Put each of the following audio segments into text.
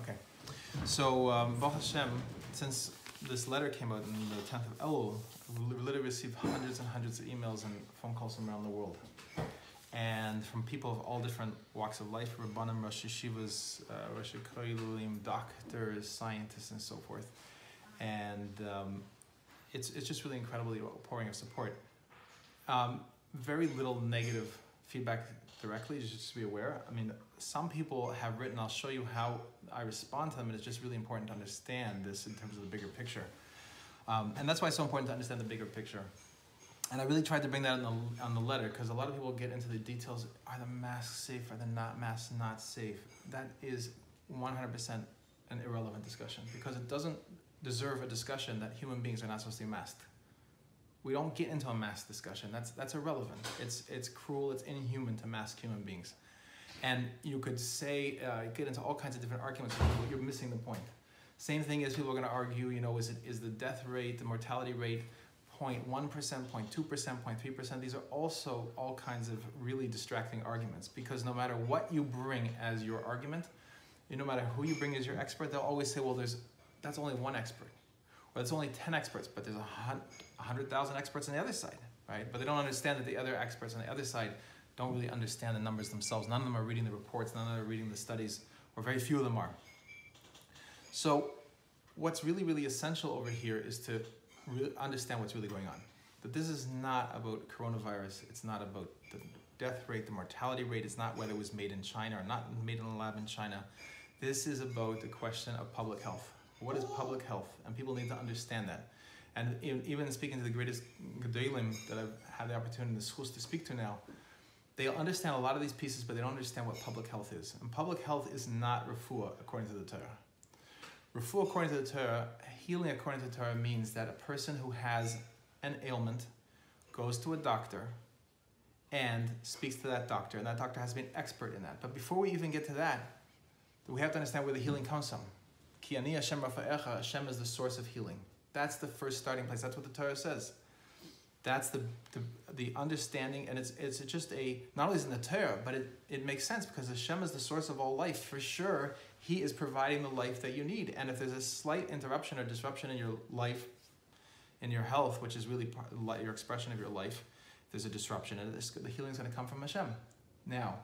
Okay. So, Baruch Hashem, since this letter came out on the 10th of Elul, we literally received hundreds and hundreds of emails and phone calls from around the world. And from people of all different walks of life, Rabbanim, Rosh Yeshivas, Rosh Koilulim, doctors, scientists, and so forth. And it's just really incredibly outpouring of support. Very little negative feedback directly, just to be aware. I mean, some people have written, I'll show you how I respond to them, and it's just really important to understand this in terms of the bigger picture. And that's why it's so important to understand the bigger picture. And I really tried to bring that on the letter, because a lot of people get into the details. Are the masks safe? Are the masks not safe? That is 100% an irrelevant discussion, because it doesn't deserve a discussion that human beings are not supposed to be masked. We don't get into a mask discussion. That's irrelevant. It's cruel. It's inhuman to mask human beings. And you could say, get into all kinds of different arguments, but you're missing the point. Same thing as people are going to argue, you know, is the death rate, the mortality rate 0.1%, 0.2%, 0.3%? These are also all kinds of really distracting arguments, because no matter what you bring as your argument, no matter who you bring as your expert, they'll always say, well, that's only one expert. Or that's only 10 experts, but there's 100,000 experts on the other side, right? But they don't understand that the other experts on the other side don't really understand the numbers themselves. None of them are reading the reports, none of them are reading the studies, or very few of them are. So what's really, really essential over here is to really understand what's really going on. That this is not about coronavirus, it's not about the death rate, the mortality rate, it's not whether it was made in China or not made in a lab in China. This is about the question of public health. What is public health? And people need to understand that. And even speaking to the greatest gedolim that I've had the opportunity in the schools to speak to now, they'll understand a lot of these pieces, but they don't understand what public health is. And public health is not refuah according to the Torah. Refuah according to the Torah, healing according to the Torah, means that a person who has an ailment goes to a doctor and speaks to that doctor, and that doctor has to be an expert in that. But before we even get to that, we have to understand where the healing comes from. Ki ani Hashem rafa'echa, Hashem is the source of healing. That's the first starting place. That's what the Torah says. That's the understanding, and it's just not only is it in the Torah, but it makes sense, because Hashem is the source of all life. For sure, He is providing the life that you need. And if there's a slight interruption or disruption in your life, in your health, which is really your expression of your life, there's a disruption, and the healing is going to come from Hashem. Now,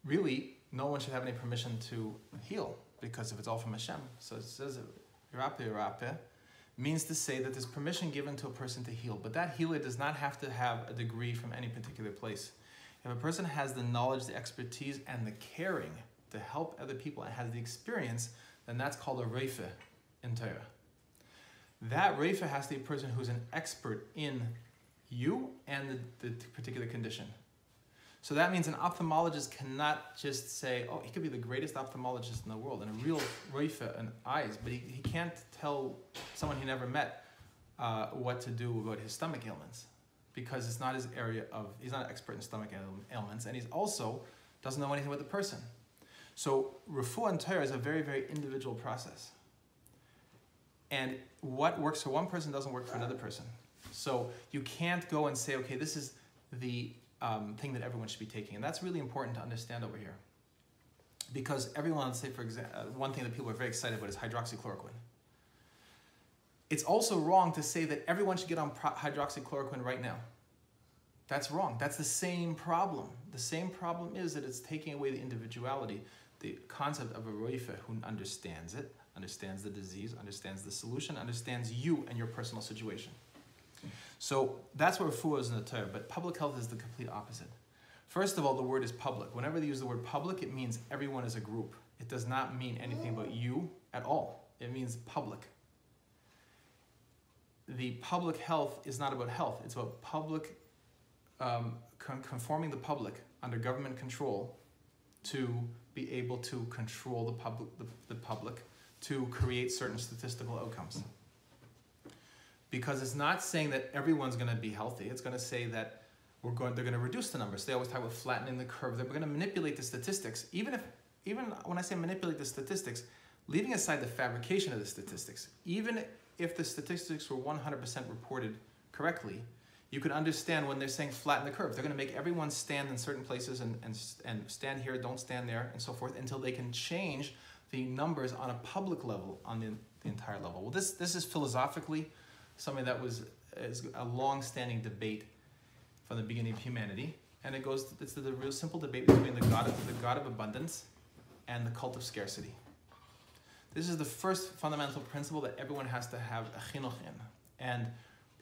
really, no one should have any permission to heal, because if it's all from Hashem, so it says Yirape means to say that there's permission given to a person to heal, but that healer does not have to have a degree from any particular place. If a person has the knowledge, the expertise, and the caring to help other people and has the experience, then that's called a reife in Torah. That reife has to be a person who's an expert in you and the particular condition. So that means an ophthalmologist cannot just say, oh, he could be the greatest ophthalmologist in the world and a real reife in eyes, but he can't tell someone he never met what to do about his stomach ailments, because it's not his area he's not an expert in stomach ailments, and he's also doesn't know anything about the person. So refuah and Torah is a very, very individual process. And what works for one person doesn't work for another person. So you can't go and say, okay, this is the thing that everyone should be taking. And that's really important to understand over here. Because everyone, let's say, for example, one thing that people are very excited about is hydroxychloroquine. It's also wrong to say that everyone should get on hydroxychloroquine right now. That's wrong. That's the same problem. The same problem is that it's taking away the individuality, the concept of a roife who understands it, understands the disease, understands the solution, understands you and your personal situation. So that's what refuah is in the Torah, but public health is the complete opposite. First of all, the word is public. Whenever they use the word public, it means everyone as a group. It does not mean anything about you at all. It means public. The public health is not about health. It's about public, conforming the public under government control to be able to control the public to create certain statistical outcomes. Because it's not saying that everyone's going to be healthy. It's going to say that they're going to reduce the numbers. They always talk about flattening the curve. They're going to manipulate the statistics. Even when I say manipulate the statistics, leaving aside the fabrication of the statistics, even if the statistics were 100% reported correctly, You can understand when they're saying flatten the curve. They're going to make everyone stand in certain places and stand here, don't stand there, and so forth, until they can change the numbers on a public level, on the entire level. Well, this is philosophically something that is a long-standing debate from the beginning of humanity, and it's the real simple debate between the God of abundance and the cult of scarcity. This is the first fundamental principle that everyone has to have a chinuch in, and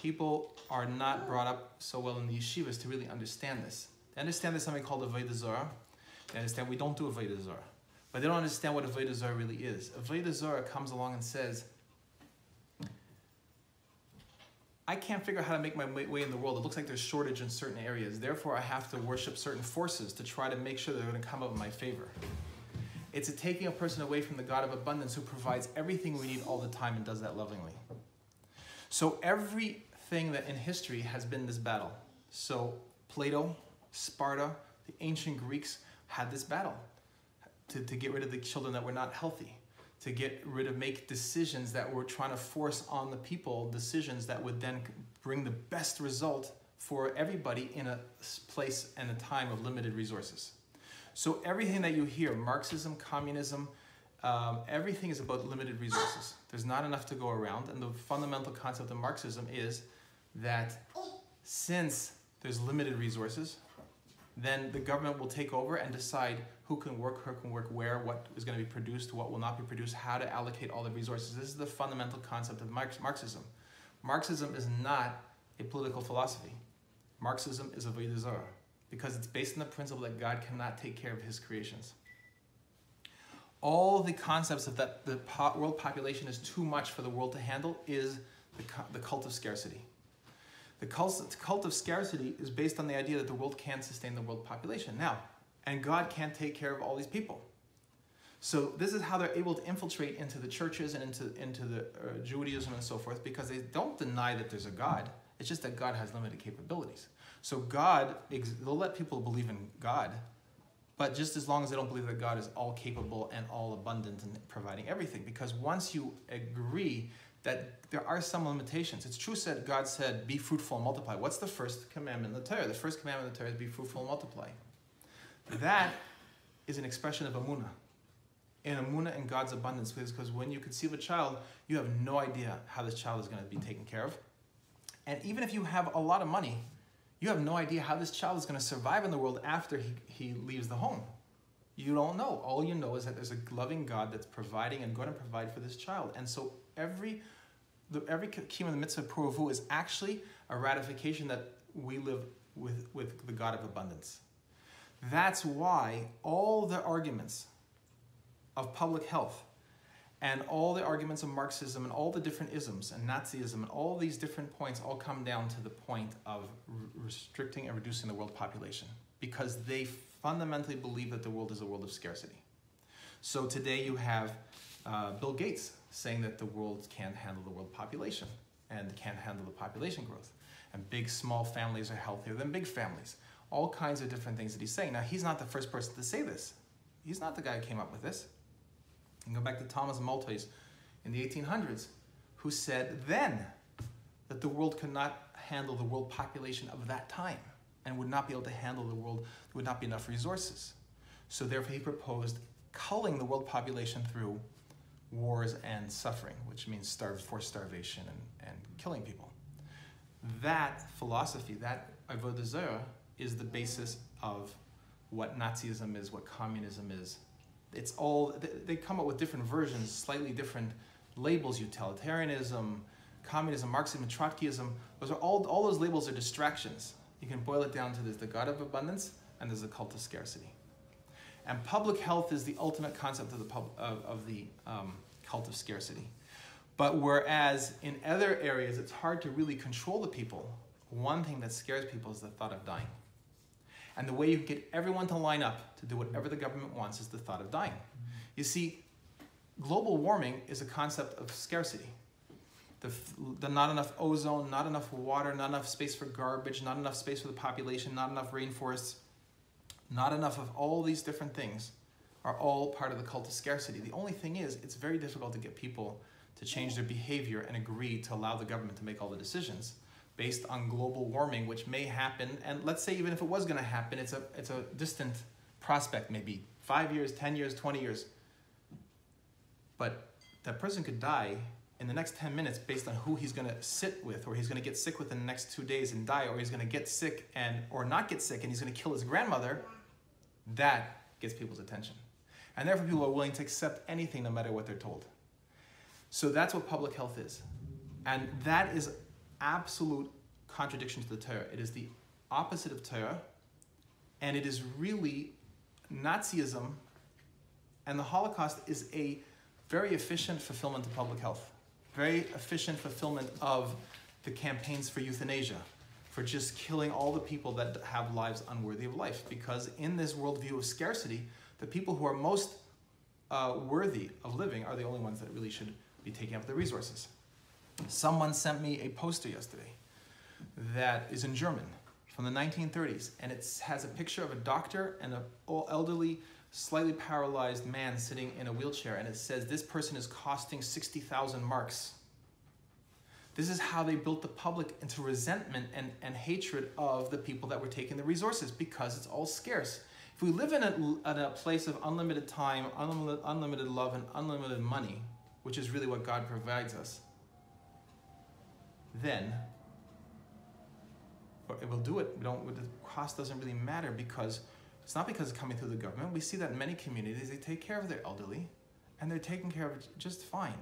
people are not brought up so well in the yeshivas to really understand this. They understand there's something called avodah zarah. They understand we don't do avodah zarah, but they don't understand what avodah zarah really is. Avodah zarah comes along and says, I can't figure out how to make my way in the world. It looks like there's shortage in certain areas. Therefore, I have to worship certain forces to try to make sure they're going to come up in my favor. It's taking a person away from the God of abundance who provides everything we need all the time and does that lovingly. So everything that in history has been this battle. So Plato, Sparta, the ancient Greeks had this battle to get rid of the children that were not healthy, to make decisions that were trying to force on the people, decisions that would then bring the best result for everybody in a place and a time of limited resources. So everything that you hear, Marxism, communism, everything is about limited resources. There's not enough to go around, and the fundamental concept of Marxism is that since there's limited resources, then the government will take over and decide who can work where, what is going to be produced, what will not be produced, how to allocate all the resources. This is the fundamental concept of Marxism. Marxism is not a political philosophy. Marxism is avodah zarah, because it's based on the principle that God cannot take care of his creations. All the concepts of that the world population is too much for the world to handle is the cult of scarcity. The cult of scarcity is based on the idea that the world can't sustain the world population. Now, and God can't take care of all these people. So this is how they're able to infiltrate into the churches and into the Judaism and so forth, because they don't deny that there's a God. It's just that God has limited capabilities. So they'll let people believe in God, but just as long as they don't believe that God is all capable and all abundant and providing everything. Because once you agree that there are some limitations, it's true that God said, be fruitful and multiply. What's the first commandment in the Torah? The first commandment in the Torah is be fruitful and multiply. That is an expression of Amunah. In Amunah and God's abundance, because when you conceive a child, you have no idea how this child is going to be taken care of. And even if you have a lot of money, you have no idea how this child is going to survive in the world after he leaves the home. You don't know. All you know is that there's a loving God that's providing and going to provide for this child. And so every kiyum in the mitzvah puravu is actually a ratification that we live with the God of abundance. That's why all the arguments of public health and all the arguments of Marxism and all the different isms and Nazism and all these different points all come down to the point of restricting and reducing the world population, because they fundamentally believe that the world is a world of scarcity. So today you have Bill Gates saying that the world can't handle the world population and can't handle the population growth. And small families are healthier than big families. All kinds of different things that he's saying. Now, he's not the first person to say this. He's not the guy who came up with this. You can go back to Thomas Malthus in the 1800s, who said then that the world could not handle the world population of that time and would not be able to handle the world. There would not be enough resources. So therefore he proposed culling the world population through wars and suffering, which means forced starvation and killing people. That philosophy, that avodah zarah, is the basis of what Nazism is, what communism is. It's all, they come up with different versions, slightly different labels: utilitarianism, communism, Marxism, Trotskyism. Those are all those labels are distractions. You can boil it down to there's the God of abundance and there's the cult of scarcity. And public health is the ultimate concept of the cult of scarcity. But whereas in other areas it's hard to really control the people, one thing that scares people is the thought of dying. And the way you get everyone to line up to do whatever the government wants is the thought of dying. You see, global warming is a concept of scarcity. The not enough ozone, not enough water, not enough space for garbage, not enough space for the population, not enough rainforests, not enough of all these different things are all part of the cult of scarcity. The only thing is, it's very difficult to get people to change their behavior and agree to allow the government to make all the decisions. based on global warming, which may happen. And let's say even if it was going to happen, it's a distant prospect, maybe 5 years, 10 years, 20 years. But that person could die in the next 10 minutes based on who he's going to sit with, or he's going to get sick within the next 2 days and die, or he's going to get sick or not get sick and he's going to kill his grandmother. That gets people's attention. And therefore people are willing to accept anything no matter what they're told. So that's what public health is. And that is absolute contradiction to the Torah. It is the opposite of Torah, and it is really Nazism, and the Holocaust is a very efficient fulfillment of public health, very efficient fulfillment of the campaigns for euthanasia, for just killing all the people that have lives unworthy of life. Because in this worldview of scarcity, the people who are most worthy of living are the only ones that really should be taking up the resources. Someone sent me a poster yesterday that is in German from the 1930s, and it has a picture of a doctor and an elderly, slightly paralyzed man sitting in a wheelchair, and it says, this person is costing 60,000 marks. This is how they built the public into resentment and hatred of the people that were taking the resources, because it's all scarce. If we live in a place of unlimited time, unlimited love, and unlimited money, which is really what God provides us, then it will do it. The cost doesn't really matter, because it's not because it's coming through the government. We see that in many communities, they take care of their elderly, and they're taken care of just fine.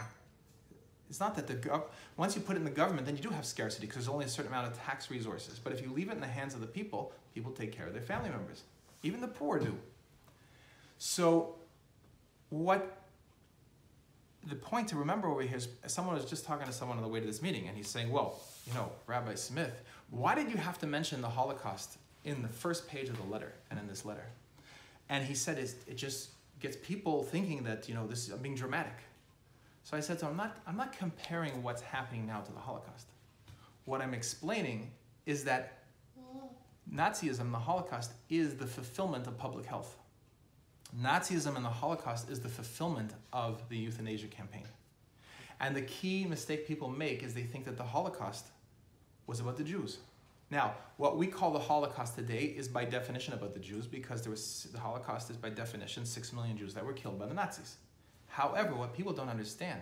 It's not that once you put it in the government, then you do have scarcity, because there's only a certain amount of tax resources. But if you leave it in the hands of the people, people take care of their family members. Even the poor do. So the point to remember over here is, someone was just talking to someone on the way to this meeting, and he's saying, well, you know, Rabbi Smith, why did you have to mention the Holocaust in the first page of the letter and in this letter? And he said it just gets people thinking that, you know, I'm being dramatic. So I said to him, I'm not comparing what's happening now to the Holocaust. What I'm explaining is that Nazism, the Holocaust, is the fulfillment of public health. Nazism and the Holocaust is the fulfillment of the euthanasia campaign. And the key mistake people make is they think that the Holocaust was about the Jews. Now, what we call the Holocaust today is by definition about the Jews, because the Holocaust is by definition 6 million Jews that were killed by the Nazis. However, what people don't understand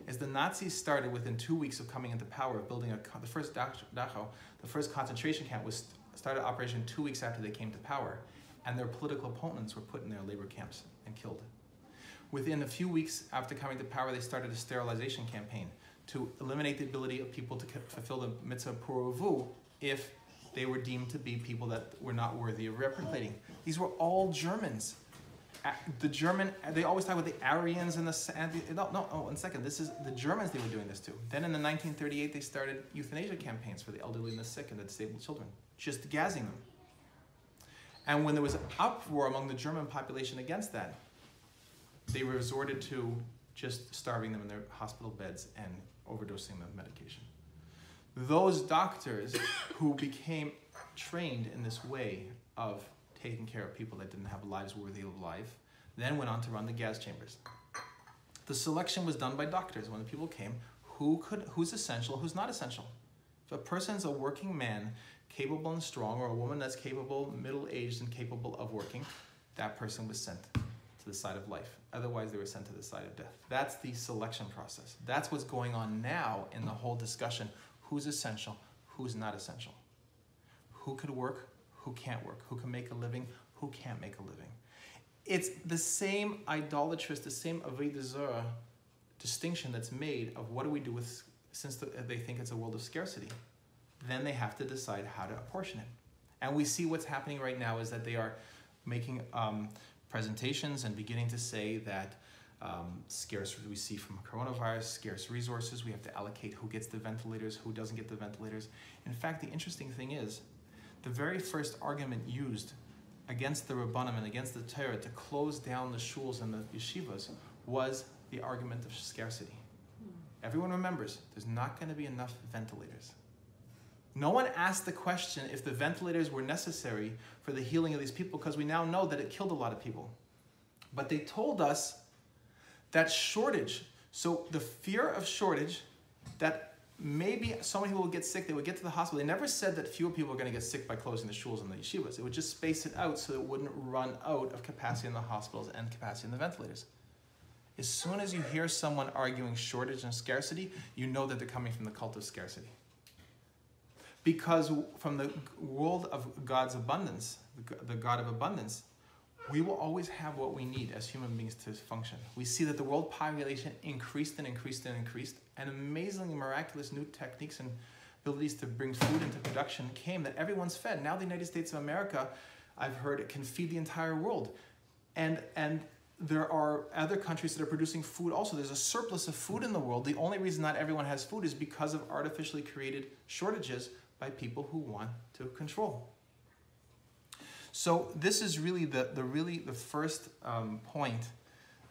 is the Nazis started within 2 weeks of coming into power, of building the first Dachau, the first concentration camp started operation 2 weeks after they came to power, and their political opponents were put in their labor camps and killed. Within a few weeks after coming to power, they started a sterilization campaign to eliminate the ability of people to fulfill the mitzvah pur uvu if they were deemed to be people that were not worthy of replicating. These were all Germans. They always talk about the Aryans and one second, this is the Germans they were doing this to. Then in the 1938, they started euthanasia campaigns for the elderly and the sick and the disabled children, just gassing them. And when there was an uproar among the German population against that, they resorted to just starving them in their hospital beds and overdosing them with medication. Those doctors who became trained in this way of taking care of people that didn't have lives worthy of life then went on to run the gas chambers. The selection was done by doctors. When the people came, who's essential, who's not essential. If a person's a working man, capable and strong, or a woman that's capable, middle-aged and capable of working, that person was sent to the side of life. Otherwise, they were sent to the side of death. That's the selection process. That's what's going on now in the whole discussion. Who's essential? Who's not essential? Who could work? Who can't work? Who can make a living? Who can't make a living? It's the same idolatrous, the same avodah zarah distinction that's made of what do we do with, since they think it's a world of scarcity. Then they have to decide how to apportion it. And we see what's happening right now is that they are making presentations and beginning to say that scarce, we see from coronavirus, scarce resources, we have to allocate who gets the ventilators, who doesn't get the ventilators. In fact, the interesting thing is, the very first argument used against the Rabbanim and against the Torah to close down the shuls and the yeshivas was the argument of scarcity. Everyone remembers, there's not going to be enough ventilators. No one asked the question if the ventilators were necessary for the healing of these people, because we now know that it killed a lot of people. But they told us that shortage, so the fear of shortage, that maybe so many people would get sick, they would get to the hospital. They never said that fewer people were going to get sick by closing the shuls and the yeshivas. It would just space it out so it wouldn't run out of capacity in the hospitals and capacity in the ventilators. As soon as you hear someone arguing shortage and scarcity, you know that they're coming from the cult of scarcity. Because from the world of God's abundance, the God of abundance, we will always have what we need as human beings to function. We see that the world population increased and increased and increased, and amazingly miraculous new techniques and abilities to bring food into production came that everyone's fed. Now the United States of America, I've heard, it can feed the entire world. And there are other countries that are producing food also. There's a surplus of food in the world. The only reason not everyone has food is because of artificially created shortages by people who want to control. So this is really the first point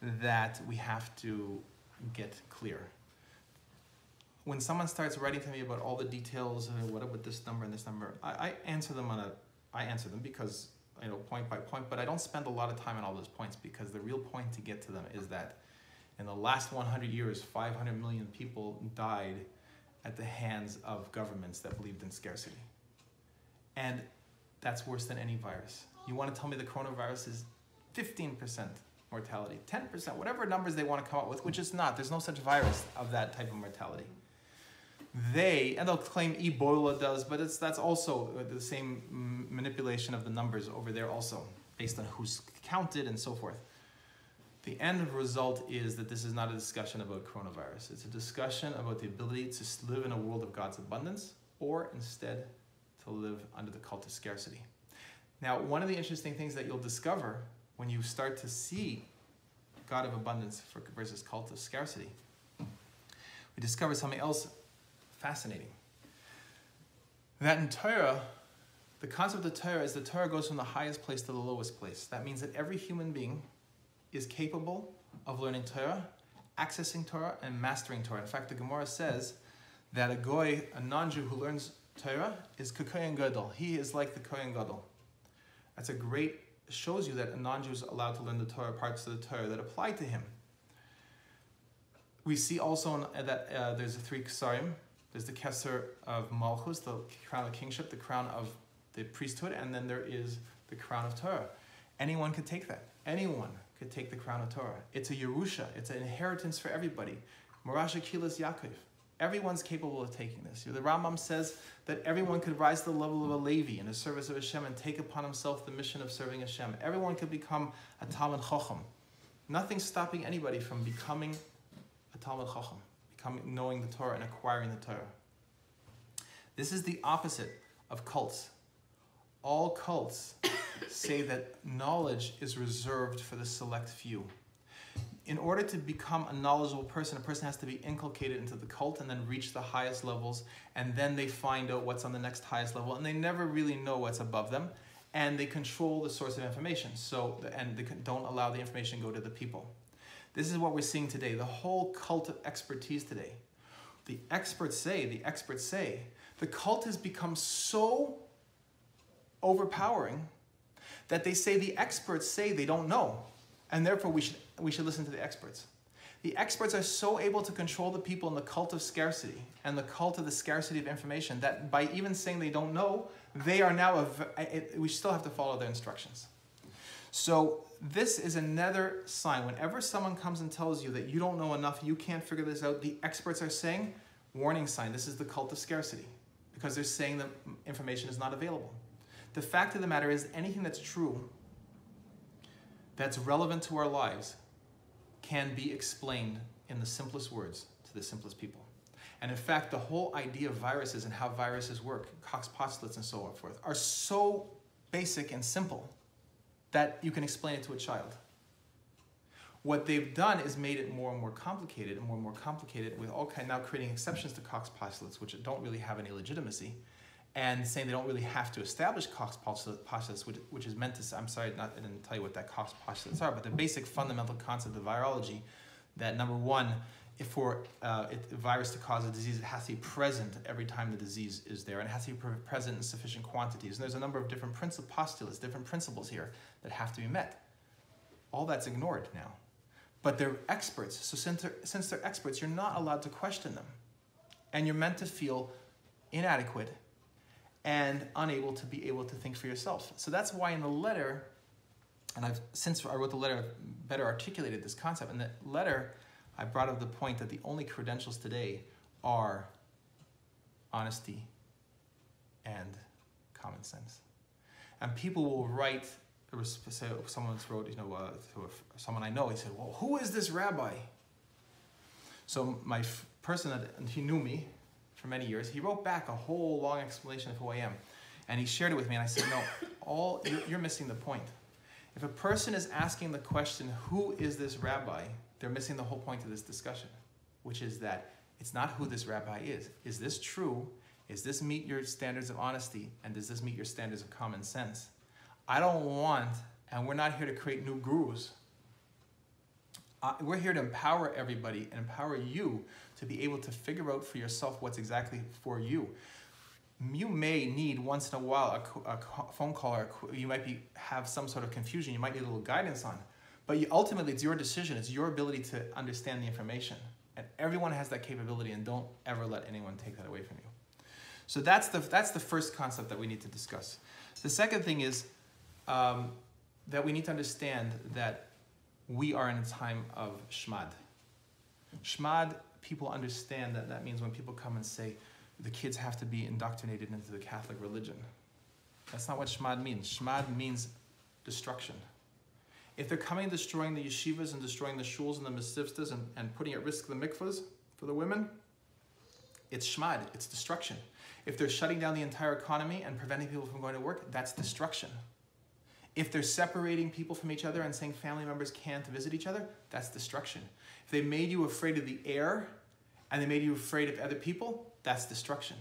that we have to get clear. When someone starts writing to me about all the details, what about this number and this number, I answer them because, you know, point by point, but I don't spend a lot of time on all those points, because the real point to get to them is that in the last 100 years, 500 million people died at the hands of governments that believed in scarcity. And that's worse than any virus. You want to tell me the coronavirus is 15% mortality, 10%, whatever numbers they want to come up with, which is not. There's no such virus of that type of mortality. And they'll claim Ebola does, but that's also the same manipulation of the numbers over there also, based on who's counted and so forth. The end result is that this is not a discussion about coronavirus. It's a discussion about the ability to live in a world of God's abundance, or instead to live under the cult of scarcity. Now, one of the interesting things that you'll discover when you start to see God of abundance versus cult of scarcity, we discover something else fascinating. That in Torah, the concept of Torah is that Torah goes from the highest place to the lowest place. That means that every human being is capable of learning Torah, accessing Torah, and mastering Torah. In fact, the Gemara says that a goy, a non-Jew who learns Torah, is k'kohen gadol. He is like the kohen gadol. That's shows you that a non-Jew is allowed to learn the Torah, parts of the Torah that apply to him. We see also that there's the three ksarim. There's the keser of malchus, the crown of kingship, the crown of the priesthood, and then there is the crown of Torah. Anyone could take that. Anyone could take the crown of Torah. It's a Yerusha. It's an inheritance for everybody. Morasha Kilas Yaakov. Everyone's capable of taking this. The Rambam says that everyone could rise to the level of a Levi in the service of Hashem and take upon himself the mission of serving Hashem. Everyone could become a Talmid Chacham. Nothing's stopping anybody from becoming a Talmid Chacham, knowing the Torah and acquiring the Torah. This is the opposite of cults. All cults say that knowledge is reserved for the select few. In order to become a knowledgeable person, a person has to be inculcated into the cult and then reach the highest levels, and then they find out what's on the next highest level, and they never really know what's above them, and they control the source of information, and they don't allow the information to go to the people. This is what we're seeing today, the whole cult of expertise today. The experts say, the cult has become so overpowering that they say the experts say they don't know, and therefore we should listen to the experts. The experts are so able to control the people in the cult of scarcity and the cult of the scarcity of information that by even saying they don't know, they are now, we still have to follow their instructions. So this is another sign. Whenever someone comes and tells you that you don't know enough, you can't figure this out, the experts are saying, warning sign, this is the cult of scarcity, because they're saying that information is not available. The fact of the matter is, anything that's true, that's relevant to our lives, can be explained in the simplest words to the simplest people. And in fact, the whole idea of viruses and how viruses work, Koch's postulates and so forth, are so basic and simple that you can explain it to a child. What they've done is made it more and more complicated and more complicated, with all now creating exceptions to Koch's postulates, which don't really have any legitimacy, and saying they don't really have to establish Koch's postulates, which is meant to, I'm sorry, I didn't tell you what that Koch's postulates are, but the basic fundamental concept of virology, that number one, if for a virus to cause a disease, it has to be present every time the disease is there, and it has to be present in sufficient quantities. And there's a number of different postulates, different principles here that have to be met. All that's ignored now. But they're experts, so since they're experts, you're not allowed to question them. And you're meant to feel inadequate and unable to be able to think for yourself. So that's why in the letter, and since I wrote the letter, I've better articulated this concept. In the letter, I brought up the point that the only credentials today are honesty and common sense. And people will write, someone wrote, to someone I know, he said, well, who is this rabbi? So my person, he knew me for many years, he wrote back a whole long explanation of who I am. And he shared it with me, and I said, no, you're missing the point. If a person is asking the question, who is this rabbi? They're missing the whole point of this discussion, which is that it's not who this rabbi is. Is this true? Is this meet your standards of honesty? And does this meet your standards of common sense? I don't want, and we're not here to create new gurus. We're here to empower everybody and empower you to be able to figure out for yourself what's exactly for you. You may need once in a while a phone call, or you might have some sort of confusion. You might need a little guidance on. But ultimately, it's your decision. It's your ability to understand the information. And everyone has that capability, and don't ever let anyone take that away from you. So that's the first concept that we need to discuss. The second thing is that we need to understand that we are in a time of shmad. Shmad, people understand that means when people come and say the kids have to be indoctrinated into the Catholic religion. That's not what shmad means. Shmad means destruction. If they're coming and destroying the yeshivas and destroying the shuls and the mesivtas and putting at risk the mikvahs for the women, it's shmad, it's destruction. If they're shutting down the entire economy and preventing people from going to work, that's destruction. If they're separating people from each other and saying family members can't visit each other, that's destruction. If they made you afraid of the air and they made you afraid of other people, that's destruction.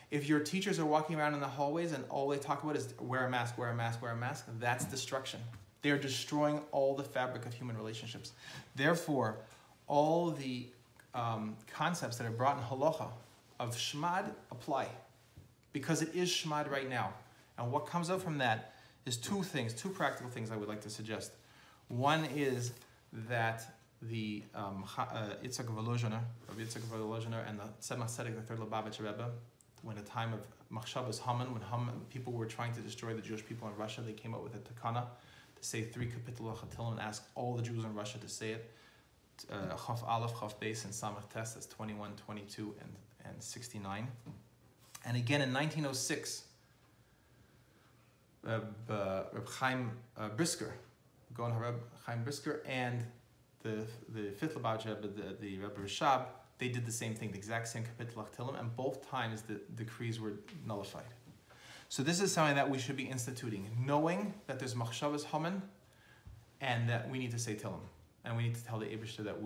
If your teachers are walking around in the hallways and all they talk about is wear a mask, wear a mask, wear a mask, that's destruction. They're destroying all the fabric of human relationships. Therefore, all the concepts that are brought in halacha of shmad apply, because it is shmad right now. And what comes out from that is two practical things I would like to suggest. One is that the Yitzhak Volozhiner and the Tzemach Tzedek, the third Lubavitcher Rebbe, when the time of Machshavas Haman, when people were trying to destroy the Jewish people in Russia, they came up with a takana to say 3 Kapittel Chatilim and ask all the Jews in Russia to say it. Chaf Aleph, Chaf Beis, and Samach Tes, that's 21, 22, and 69. And again in 1906, Reb Chaim Brisker, Gaon HaReb Chaim Brisker, and the fifth Lubavitcher Rebbe, the Rebbe Rashab, they did the same thing, the exact same Kapittel Chatilim, and both times the decrees were nullified. So this is something that we should be instituting, knowing that there's Machshavas Haman, and that we need to say Tillim. And we need to tell the Eibishter that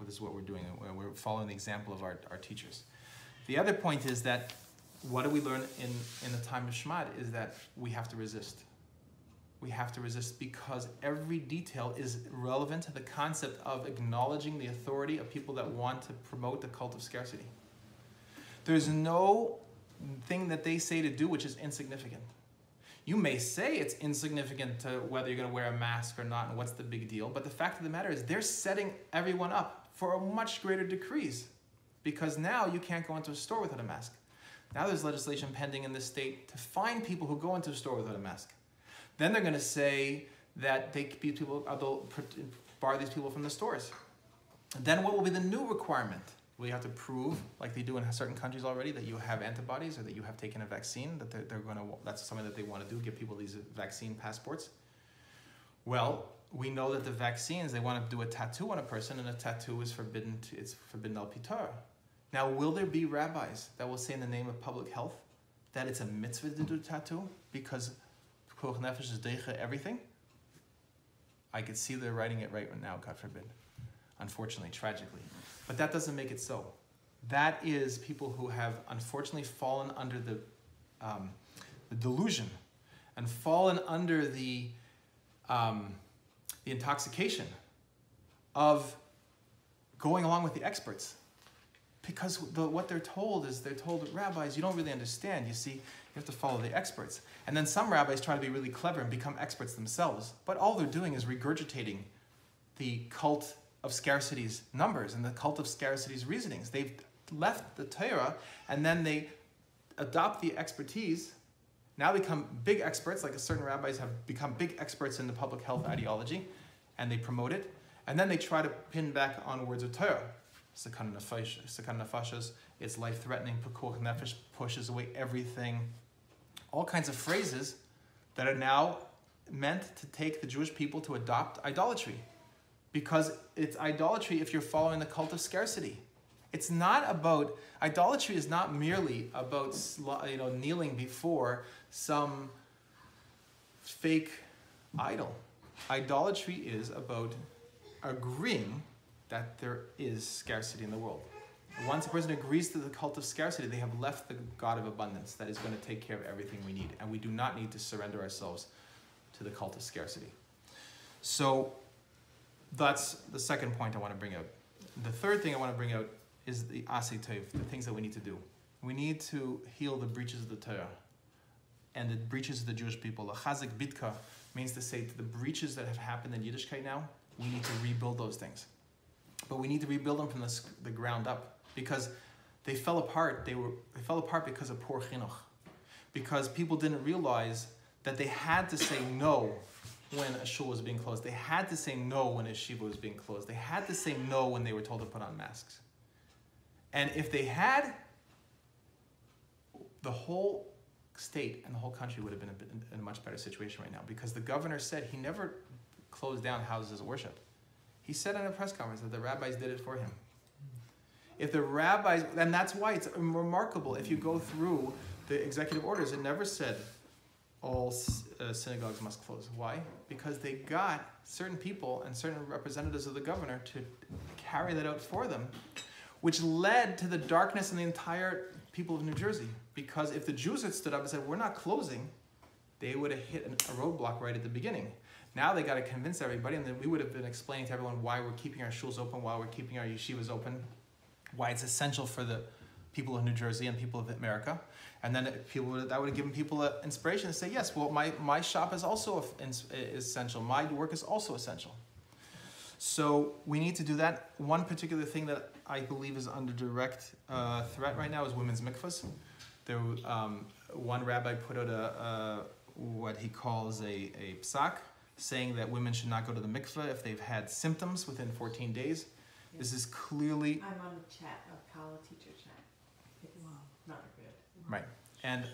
this is what we're doing, we're following the example of our teachers. The other point is that, what do we learn in the time of Shmad is that we have to resist. We have to resist because every detail is relevant to the concept of acknowledging the authority of people that want to promote the cult of scarcity. There's no thing that they say to do which is insignificant. You may say it's insignificant to whether you're going to wear a mask or not and what's the big deal, but the fact of the matter is they're setting everyone up for a much greater decrease, because now you can't go into a store without a mask. Now there's legislation pending in this state to fine people who go into a store without a mask. Then they're going to say that they'll bar these people from the stores. Then what will be the new requirement? Will you have to prove, like they do in certain countries already, that you have antibodies or that you have taken a vaccine, that that's something that they want to do, give people these vaccine passports? Well, we know that the vaccines, they want to do a tattoo on a person, and a tattoo is forbidden, it's forbidden al pitar. Now, will there be rabbis that will say in the name of public health that it's a mitzvah to do a tattoo because Koch Nefesh is deicha everything? I could see they're writing it right now, God forbid. Unfortunately, tragically. But that doesn't make it so. That is people who have unfortunately fallen under the delusion and fallen under the intoxication of going along with the experts. Because what they're told is, rabbis, you don't really understand. You see, you have to follow the experts. And then some rabbis try to be really clever and become experts themselves. But all they're doing is regurgitating the cult of scarcity's numbers and the cult of scarcity's reasonings. They've left the Torah, and then they adopt the expertise, now become big experts, like certain rabbis have become big experts in the public health ideology, and they promote it, and then they try to pin back on words of Torah. Sakan nefashos, it's life-threatening, pekuach nefesh pushes away everything. All kinds of phrases that are now meant to take the Jewish people to adopt idolatry. Because it's idolatry if you're following the cult of scarcity. It's not about, idolatry is not merely about kneeling before some fake idol. Idolatry is about agreeing that there is scarcity in the world. Once a person agrees to the cult of scarcity, they have left the God of abundance that is going to take care of everything we need. And we do not need to surrender ourselves to the cult of scarcity. So that's the second point I want to bring out. The third thing I want to bring out is the asay tov, the things that we need to do. We need to heal the breaches of the Torah and the breaches of the Jewish people. Lachazik bitka means to say to the breaches that have happened in Yiddishkeit now, we need to rebuild those things. But we need to rebuild them from the ground up, because they fell apart. They fell apart because of poor chinuch, because people didn't realize that they had to say no when a shul was being closed. They had to say no when a yeshiva was being closed. They had to say no when they were told to put on masks. And if they had, the whole state and the whole country would have been in a much better situation right now, because the governor said he never closed down houses of worship. He said in a press conference that the rabbis did it for him. If the rabbis, and that's why it's remarkable, if you go through the executive orders, it never said all synagogues must close. Why? Because they got certain people and certain representatives of the governor to carry that out for them, which led to the darkness in the entire people of New Jersey. Because if the Jews had stood up and said, we're not closing, they would have hit a roadblock right at the beginning. Now they got to convince everybody, and then we would have been explaining to everyone why we're keeping our shuls open, why we're keeping our yeshivas open, why it's essential for the people of New Jersey and people of America. And then that would have given people an inspiration to say, yes, well, my shop is also essential. My work is also essential. So we need to do that. One particular thing that I believe is under direct threat right now is women's mikvahs. One rabbi put out what he calls a psak, saying that women should not go to the mikveh if they've had symptoms within 14 days. Yeah. This is clearly... I'm on the chat, a Kala teacher chat. It's not good. Right. And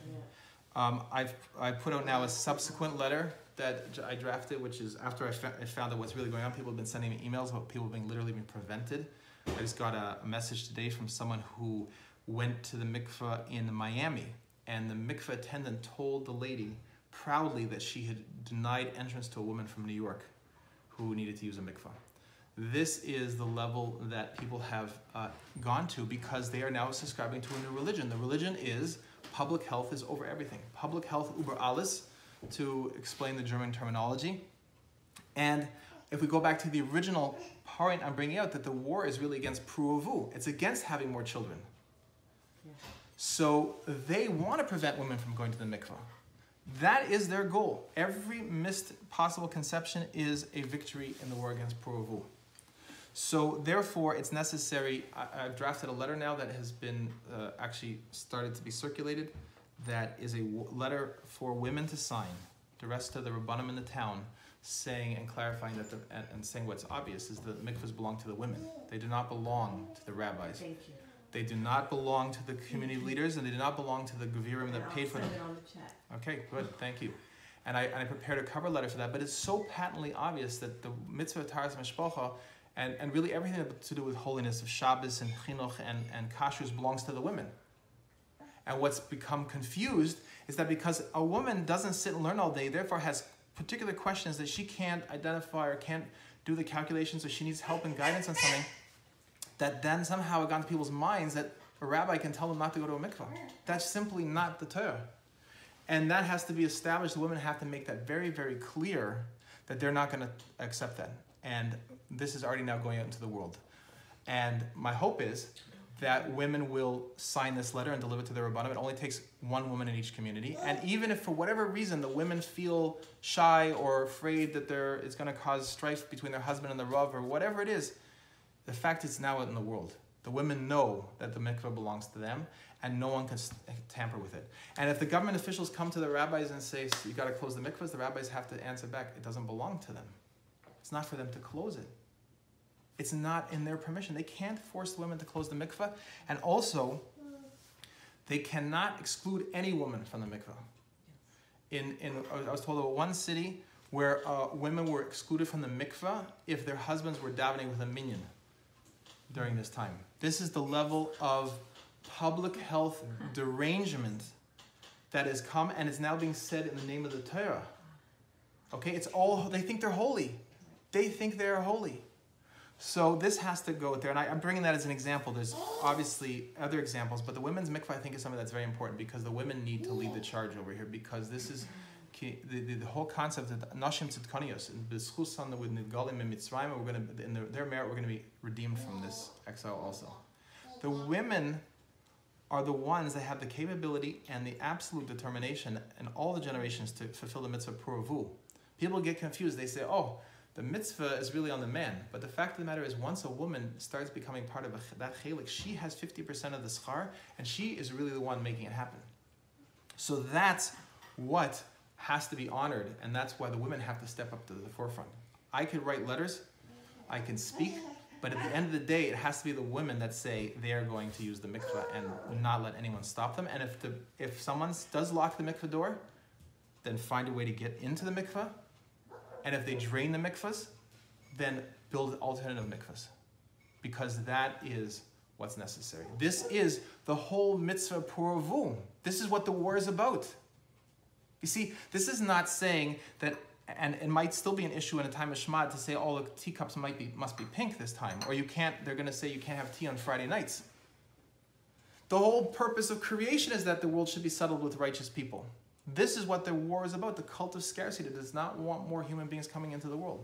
I put out now a subsequent letter that I drafted, which is after I found out what's really going on. People have been sending me emails about people literally being prevented. I just got a message today from someone who went to the mikveh in Miami, and the mikveh attendant told the lady proudly that she had denied entrance to a woman from New York who needed to use a mikvah. This is the level that people have gone to, because they are now subscribing to a new religion. The religion is public health is over everything. Public health über alles, to explain the German terminology. And if we go back to the original point I'm bringing out, that the war is really against pruvu. It's against having more children. Yeah. So they want to prevent women from going to the mikvah. That is their goal. Every missed possible conception is a victory in the war against pruvu. So therefore, it's necessary. I've drafted a letter now that has been actually started to be circulated. That is a letter for women to sign, the rest of the rabbanim in the town, saying and clarifying that and saying what's obvious is that mikvahs belong to the women. They do not belong to the rabbis. Thank you. They do not belong to the community leaders, and they do not belong to the gevirim that paid for them. On the chat. Okay, good, thank you. And I prepared a cover letter for that, but it's so patently obvious that the mitzvah of taras mishpacha and really everything to do with holiness of Shabbos and chinuch and kashrus belongs to the women. And what's become confused is that because a woman doesn't sit and learn all day, therefore has particular questions that she can't identify or can't do the calculations, or she needs help and guidance on something, that then somehow it got into people's minds that a rabbi can tell them not to go to a mikvah. That's simply not the Torah. And that has to be established. The women have to make that very, very clear that they're not going to accept that. And this is already now going out into the world. And my hope is that women will sign this letter and deliver it to their rabbanim. It only takes one woman in each community. And even if for whatever reason the women feel shy or afraid that it's going to cause strife between their husband and the rav or whatever it is, the fact it's now out in the world. The women know that the mikveh belongs to them, and no one can tamper with it. And if the government officials come to the rabbis and say, you got to close the mikvahs, the rabbis have to answer back, it doesn't belong to them. It's not for them to close it. It's not in their permission. They can't force the women to close the mikvah. And also, they cannot exclude any woman from the mikvah. I was told of one city where women were excluded from the mikvah if their husbands were davening with a minyan during this time. This is the level of public health derangement that has come and is now being said in the name of the Torah. Okay, it's all, they think they're holy. They think they're holy. So this has to go there, and I'm bringing that as an example. There's obviously other examples, but the women's mikvah I think is something that's very important because the women need to lead the charge over here, because this is the whole concept of nashim tzidkanios, and b'schus with nidgalim in Mitzrayim, we're going to, in their merit, we're going to be redeemed from this exile also. The women are the ones that have the capability and the absolute determination in all the generations to fulfill the mitzvah puravu. People get confused. They say, oh, the mitzvah is really on the man. But the fact of the matter is, once a woman starts becoming part of that chelik, she has 50% of the schar, and she is really the one making it happen. So that's what has to be honored, and that's why the women have to step up to the forefront. I could write letters, I can speak, but at the end of the day, it has to be the women that say they are going to use the mikveh and not let anyone stop them. And if someone does lock the mikveh door, then find a way to get into the mikveh. And if they drain the mikvahs, then build alternative mikvahs, because that is what's necessary. This is the whole mitzvah puravu. This is what the war is about. You see, this is not saying that, and it might still be an issue in a time of Shema to say all the teacups must be pink this time, or they're going to say you can't have tea on Friday nights. The whole purpose of creation is that the world should be settled with righteous people. This is what the war is about, the cult of scarcity. It does not want more human beings coming into the world.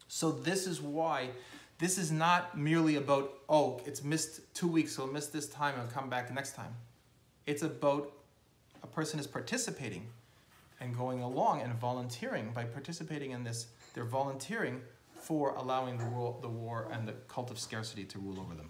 So this is why this is not merely about, oh, it's missed 2 weeks, so miss this time and come back next time. It's about a person is participating and going along and volunteering. By participating in this, they're volunteering for allowing the war and the cult of scarcity to rule over them.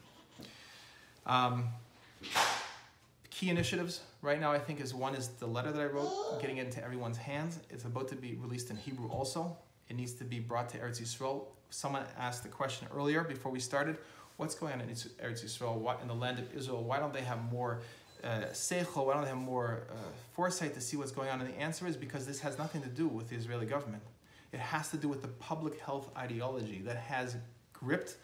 Key initiatives right now, I think, is the letter that I wrote, getting it into everyone's hands. It's about to be released in Hebrew also. It needs to be brought to Eretz Yisrael. Someone asked the question earlier before we started, what's going on in Eretz Yisrael, in the land of Israel? Why don't they have more seichel? Why don't they have more foresight to see what's going on? And the answer is because this has nothing to do with the Israeli government. It has to do with the public health ideology that has gripped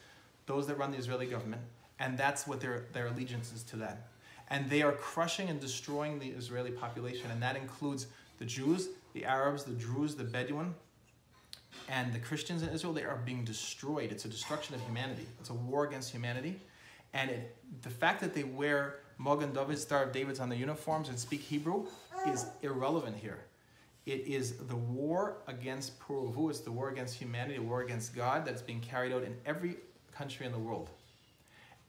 those that run the Israeli government, and that's what their allegiance is to that. And they are crushing and destroying the Israeli population, and that includes the Jews, the Arabs, the Druze, the Bedouin, and the Christians in Israel. They are being destroyed. It's a destruction of humanity. It's a war against humanity. And the fact that they wear Magen David, Star of David's on their uniforms and speak Hebrew is irrelevant here. It is the war against Puruvu. It's the war against humanity, a war against God that's being carried out in every country in the world.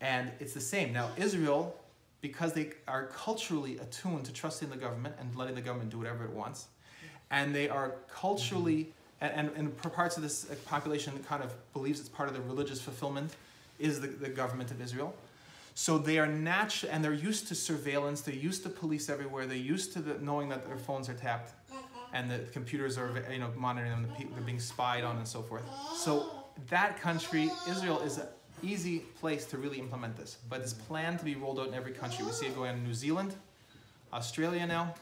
And it's the same. Now, Israel, because they are culturally attuned to trusting the government and letting the government do whatever it wants, and they are culturally, and parts of this population kind of believes it's part of the religious fulfillment, is the government of Israel. So they are natural, and they're used to surveillance, they're used to police everywhere, they're used to knowing that their phones are tapped, and the computers are monitoring them, they're being spied on and so forth. So that country, Israel, is an easy place to really implement this, but it's planned to be rolled out in every country. We see it going on in New Zealand, Australia now.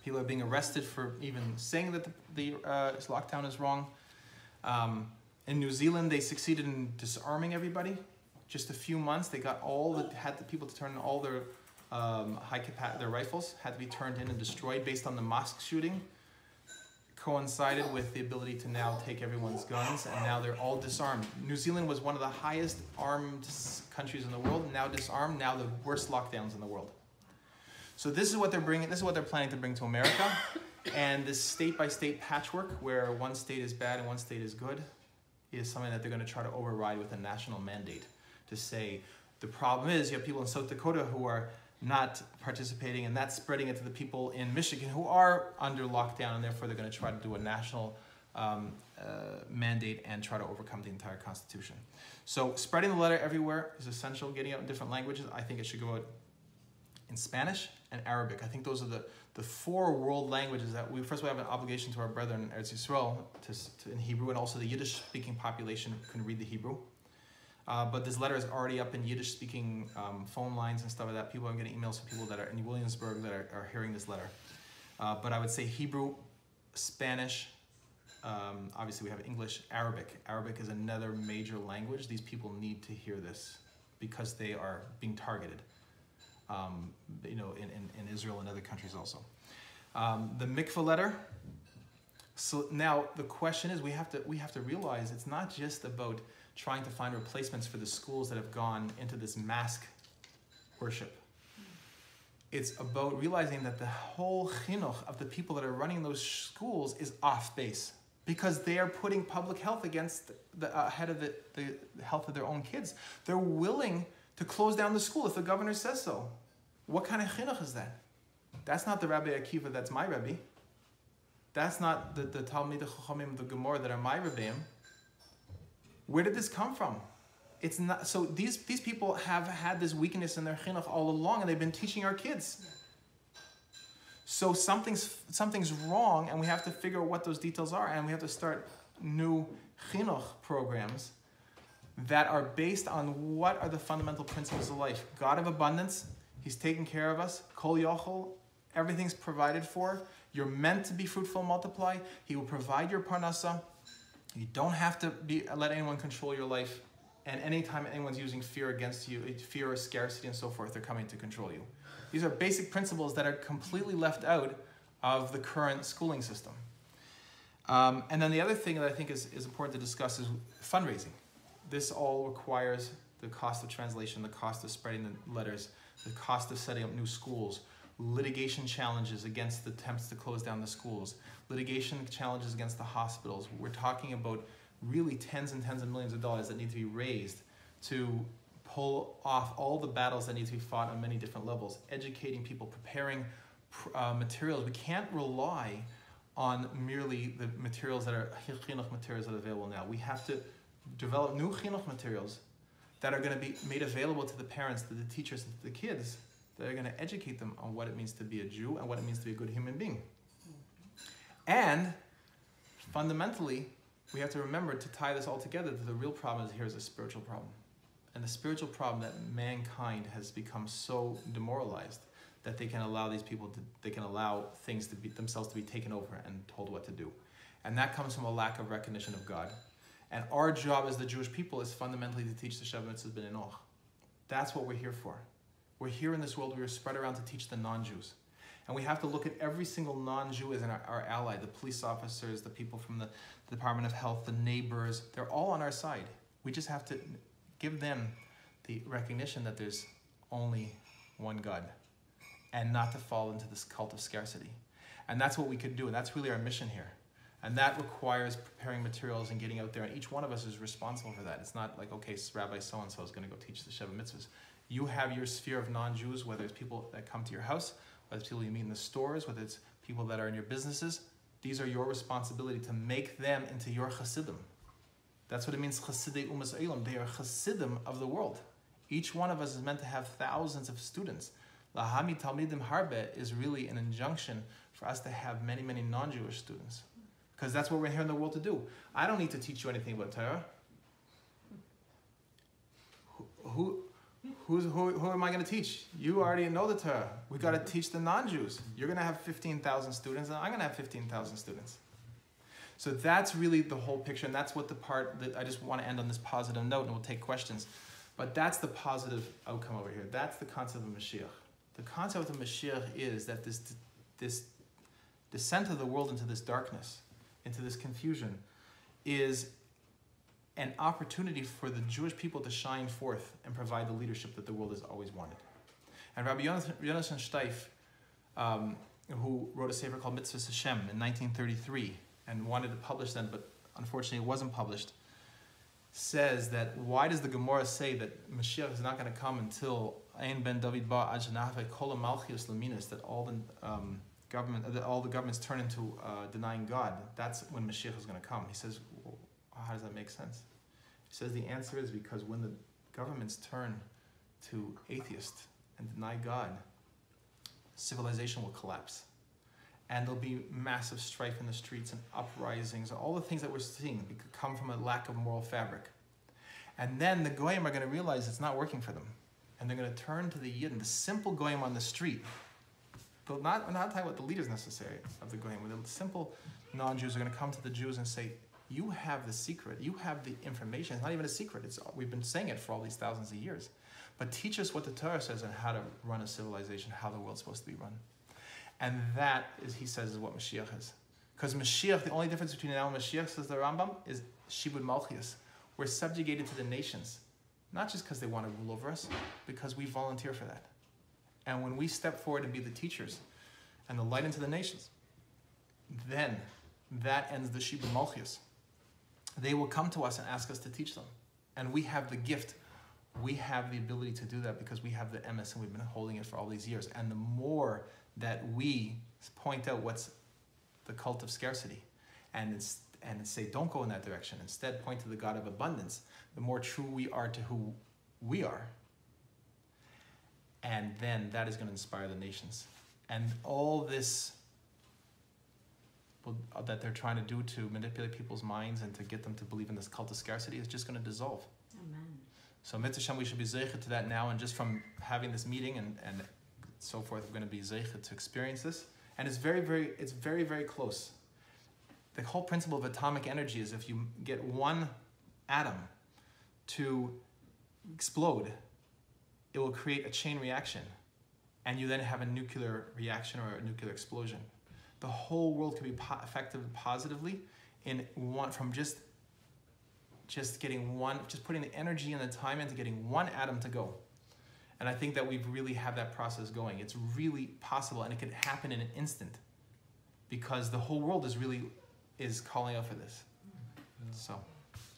People are being arrested for even saying that the lockdown is wrong. In New Zealand, they succeeded in disarming everybody. Just a few months, they got had the people to turn in all their their rifles, had to be turned in and destroyed based on the mosque shooting. Coincided with the ability to now take everyone's guns, and now they're all disarmed. New Zealand was one of the highest armed countries in the world, now disarmed, now the worst lockdowns in the world. So this is what they're bringing, this is what they're planning to bring to America. And this state-by-state patchwork, where one state is bad and one state is good, is something that they're going to try to override with a national mandate. To say, the problem is you have people in South Dakota who are not participating, and that's spreading it to the people in Michigan who are under lockdown, and therefore they're going to try to do a national mandate and try to overcome the entire constitution. So spreading the letter everywhere is essential. Getting out in different languages. I think it should go out in Spanish and Arabic. I think those are the four world languages that we have an obligation to our brethren in Eretz Yisrael in Hebrew, and also the Yiddish-speaking population can read the Hebrew. But this letter is already up in Yiddish-speaking phone lines and stuff like that. I'm getting emails from people that are in Williamsburg that are hearing this letter. But I would say Hebrew, Spanish, obviously we have English, Arabic. Arabic is another major language. These people need to hear this because they are being targeted. In Israel and other countries also. The mikveh letter. So now the question is, we have to realize it's not just about trying to find replacements for the schools that have gone into this mask worship. It's about realizing that the whole chinuch of the people that are running those schools is off base because they are putting public health against the ahead of the health of their own kids. They're willing to close down the school if the governor says so. What kind of chinuch is that? That's not the Rabbi Akiva that's my Rebbe. That's not the Talmidei Chachamim, the Gemara that are my Rebbeim. Where did this come from? It's not. So these people have had this weakness in their chinuch all along, and they've been teaching our kids. So something's wrong, and we have to figure out what those details are, and we have to start new chinuch programs that are based on what are the fundamental principles of life. God of abundance, He's taking care of us. Kol yochel, everything's provided for. You're meant to be fruitful and multiply. He will provide your parnasa. You don't have to let anyone control your life. And anytime anyone's using fear against you, fear or scarcity and so forth, they're coming to control you. These are basic principles that are completely left out of the current schooling system. And then the other thing that I think is important to discuss is fundraising. This all requires the cost of translation, the cost of spreading the letters, the cost of setting up new schools, litigation challenges against the attempts to close down the schools, litigation challenges against the hospitals. We're talking about really tens and tens of millions of dollars that need to be raised to pull off all the battles that need to be fought on many different levels, educating people, preparing materials. We can't rely on merely the materials that are chinuch materials that are available now. We have to develop new chinuch materials that are going to be made available to the parents, to the teachers, and to the kids, that are going to educate them on what it means to be a Jew and what it means to be a good human being. And fundamentally, we have to remember to tie this all together that the real problem is a spiritual problem. And the spiritual problem that mankind has become so demoralized that they can allow things to be themselves to be taken over and told what to do. And that comes from a lack of recognition of God. And our job as the Jewish people is fundamentally to teach the Sheva Mitzvahs B'Nei. That's what we're here for. We're here in this world, we were spread around to teach the non-Jews. And we have to look at every single non-Jew as our ally, the police officers, the people from the Department of Health, the neighbors, they're all on our side. We just have to give them the recognition that there's only one God and not to fall into this cult of scarcity. And that's what we could do, and that's really our mission here. And that requires preparing materials and getting out there, and each one of us is responsible for that. It's not like, okay, Rabbi so-and-so is going to go teach the Sheva Mitzvahs. You have your sphere of non-Jews, whether it's people that come to your house, whether it's people you meet in the stores, whether it's people that are in your businesses. These are your responsibility to make them into your chassidim. That's what it means, chassidei umas olam. They are chassidim of the world. Each one of us is meant to have thousands of students. Lahami talmidim harbe is really an injunction for us to have many, many non-Jewish students. Because that's what we're here in the world to do. I don't need to teach you anything about Torah. Who am I going to teach? You already know the Torah. We got to teach the non-Jews. You're going to have 15,000 students, and I'm going to have 15,000 students. So that's really the whole picture, and that's what the part that I just want to end on this positive note, and we'll take questions. But that's the positive outcome over here. That's the concept of Mashiach. The concept of Mashiach is that this descent of the world into this darkness, into this confusion, is an opportunity for the Jewish people to shine forth and provide the leadership that the world has always wanted. And Rabbi Yonasan Steif, who wrote a sefer called Mitzvahs Hashem in 1933 and wanted to publish them, but unfortunately it wasn't published, says that why does the Gemara say that Mashiach is not going to come until Ein ben David ba ad shenafeh kol malchius leminas, that all the all the governments turn into denying God, that's when Mashiach is going to come. He says, well, how does that make sense? He says the answer is because when the governments turn to atheist and deny God, civilization will collapse. And there'll be massive strife in the streets and uprisings. All the things that we're seeing come from a lack of moral fabric. And then the goyim are going to realize it's not working for them. And they're going to turn to the Yidden, the simple goyim on the street. We're not talking about the leaders necessarily of the goyim. The simple non-Jews are going to come to the Jews and say, you have the secret. You have the information. It's not even a secret. We've been saying it for all these thousands of years. But teach us what the Torah says and how to run a civilization, how the world's supposed to be run. And that is, he says, is what Mashiach is. Because Mashiach, the only difference between now and Mashiach, says the Rambam, is Shibud Malchias. We're subjugated to the nations. Not just because they want to rule over us, because we volunteer for that. And when we step forward and be the teachers and the light into the nations, then that ends the Shibud Malchias. They will come to us and ask us to teach them. And we have the gift. We have the ability to do that because we have the emes and we've been holding it for all these years. And the more that we point out what's the cult of scarcity and say, don't go in that direction. Instead, point to the God of abundance. The more true we are to who we are. And then that is going to inspire the nations. And all this that they're trying to do to manipulate people's minds and to get them to believe in this cult of scarcity is just going to dissolve. Amen. So Mitzvah we should be zeicha to that now, and just from having this meeting and so forth, we're going to be zeicha to experience this. And it's very, very close. The whole principle of atomic energy is if you get one atom to explode, it will create a chain reaction, and you then have a nuclear reaction or a nuclear explosion. The whole world can be affected positively in one, from just getting one, just putting the energy and the time into getting one atom to go. And I think that we really have that process going. It's really possible, and it can happen in an instant because the whole world is calling out for this. So,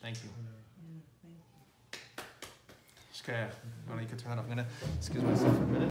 thank you. You could turn that off. I'm going to excuse myself for a minute.